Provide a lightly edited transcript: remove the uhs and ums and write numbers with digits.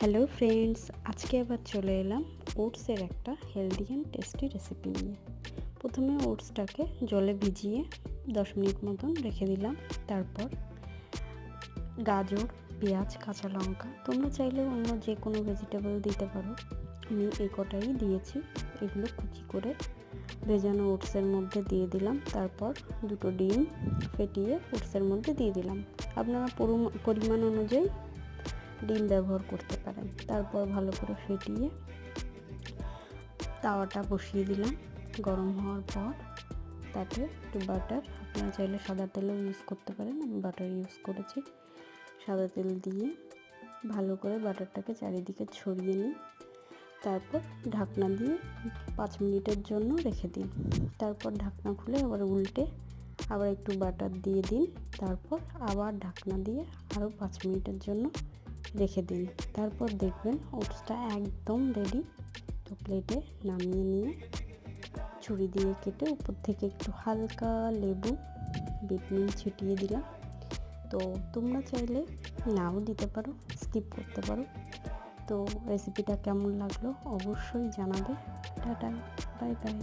Hello friends, আজকে আবার চলে এলাম ওটসের একটা হেলদি অ্যান্ড টেস্টি রেসিপি নিয়ে। প্রথমে ওটসটাকে জলে ভিজিয়ে 10 মিনিট মতন রেখে দিলাম। তারপর গাজর, পেঁয়াজ, কাঁচা লঙ্কা, তোমরা চাইলে অন্য যে কোনো ভেজিটেবল দিতে পারো, আমি এই কটাই দিয়েছি। এগুলো কুচি করে ভেজানো ওটসের মধ্যে দিয়ে দিলাম। তারপর দুটো ডিম ফেটিয়ে ওটসের মধ্যে দিয়ে দিলাম। আপনারা পরিমাণ অনুযায়ী ডিম ব্যবহার করতে পারেন। তারপর ভালো করে ফেটিয়ে তাওয়াটা বসিয়ে দিলাম। গরম হওয়ার পর তাতে একটু বাটার, আপনারা চাইলে সাদা তেলও ইউজ করতে পারেন, আমি বাটার ইউজ করেছি। সাদা তেল দিয়ে ভালো করে বাটারটাকে চারিদিকে ছড়িয়ে নিই। তারপর ঢাকনা দিয়ে 5 মিনিটের জন্য রেখে দিন। তারপর ঢাকনা খুলে আবার উল্টে আবার একটু বাটার দিয়ে দিন। তারপর আবার ঢাকনা দিয়ে আরও 5 মিনিটের জন্য রেখে দিন। তারপর দেখবেন ওটসটা একদম রেডি। তো প্লেটে নামিয়ে নিয়ে ছুরি দিয়ে কেটে উপর থেকে একটু হালকা লেবু, বিট নুন ছিটিয়ে দিলাম। তো তোমরা চাইলে নাও দিতে পারো, স্কিপ করতে পারো। তো রেসিপিটা কেমন লাগলো অবশ্যই জানাবে। Tata, bye bye.